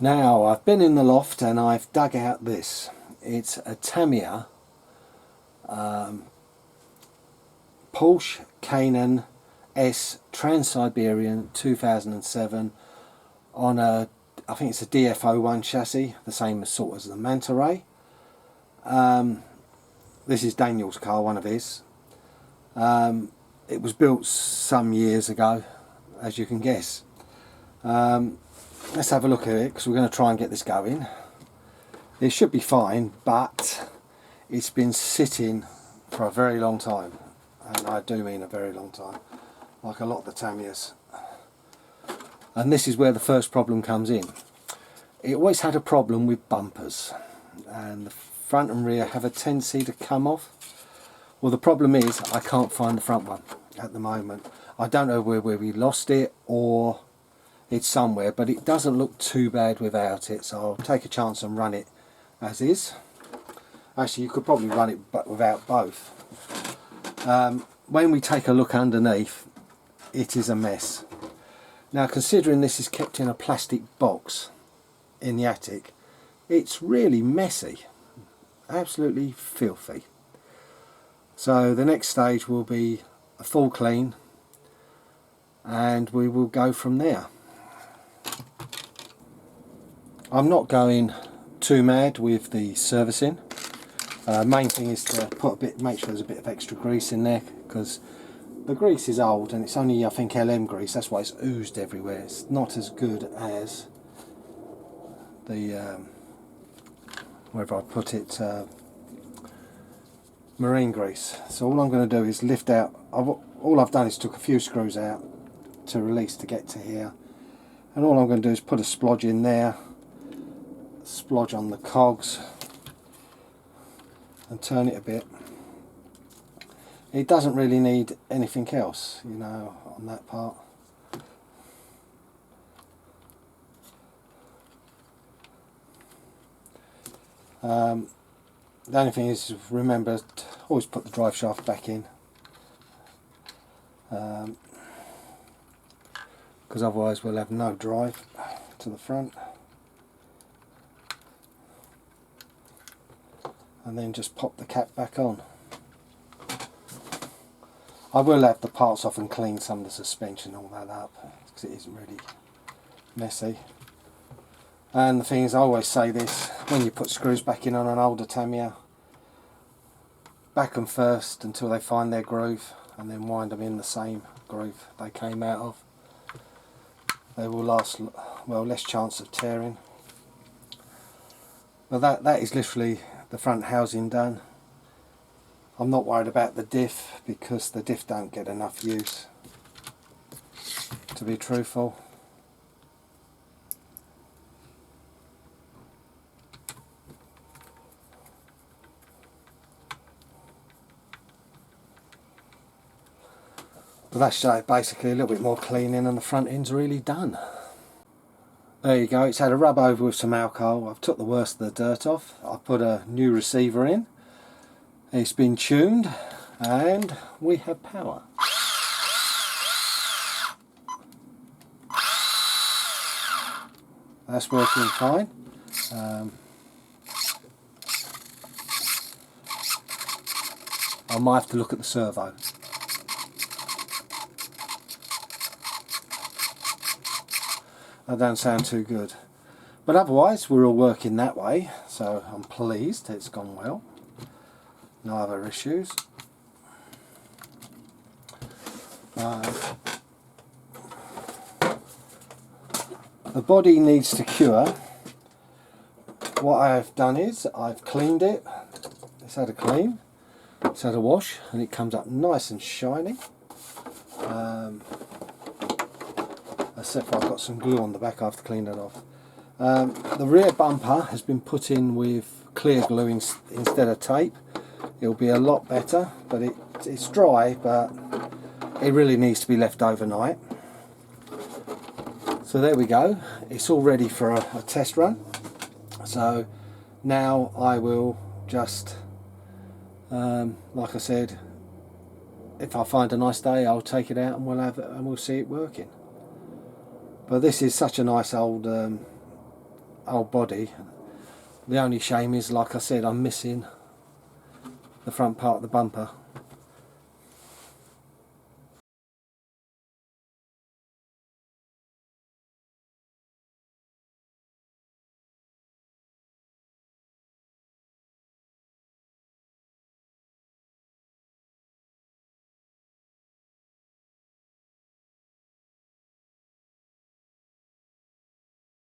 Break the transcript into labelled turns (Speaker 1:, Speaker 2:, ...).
Speaker 1: Now I've been in the loft and I've dug out this. It's a Tamiya Porsche Cayenne S Transsiberian 2007 on a, I think it's a DF01 chassis, the same sort as the Manta Ray. This is Daniel's car, one of his. It was built some years ago, as you can guess. Let's have a look at it, because we're going to try and get this going. It should be fine, but it's been sitting for a very long time, and I do mean a very long time, like a lot of the Tamiyas. And this is where the first problem comes in. It always had a problem with bumpers, and the front and rear have a tendency to come off. Well, the problem is I can't find the front one at the moment. I don't know where we lost it or it's somewhere, but it doesn't look too bad without it, so I'll take a chance and run it as is. Actually, you could probably run it but without both. When we take a look underneath, it is a mess. Now, considering this is kept in a plastic box in the attic, it's really messy, absolutely filthy. So the next stage will be a full clean, and we will go from there. I'm not going too mad with the servicing. Main thing is to make sure there's a bit of extra grease in there, because the grease is old and it's only, I think, LM grease. That's why it's oozed everywhere. It's not as good as the wherever I put it, marine grease. So all I'm going to do is lift out. All I've done is took a few screws out to release to get to here, and all I'm going to do is put a splodge in there, splodge on the cogs, and turn it a bit. It doesn't really need anything else, you know, on that part. The only thing is, remember, always put the drive shaft back in, because otherwise we'll have no drive to the front. And then just pop the cap back on. I will have the parts off and clean some of the suspension, all that up, because it isn't really messy. And the thing is, I always say this, when you put screws back in on an older Tamiya, back them first until they find their groove, and then wind them in the same groove they came out of. They will last, well, less chance of tearing. But that is literally the front housing done. I'm not worried about the diff, because the diff don't get enough use, to be truthful. But that's basically a little bit more cleaning and the front end's really done. There you go, it's had a rub over with some alcohol. I've took the worst of the dirt off. I put a new receiver in. It's been tuned and we have power. That's working fine. I might have to look at the servo. That don't sound too good, but otherwise we're all working that way, so I'm pleased it's gone well. No other issues. The body needs to cure. What I've done is I've cleaned it. It's had a clean, it's had a wash, and it comes up nice and shiny. Except for I've got some glue on the back, I have to clean that off. The rear bumper has been put in with clear glue instead of tape. It'll be a lot better, but it's dry, but it really needs to be left overnight. So there we go, it's all ready for a test run. So now I will just, like I said, if I find a nice day, I'll take it out and we'll have it and we'll see it working. But this is such a nice old old body. The only shame is, like I said, I'm missing the front part of the bumper.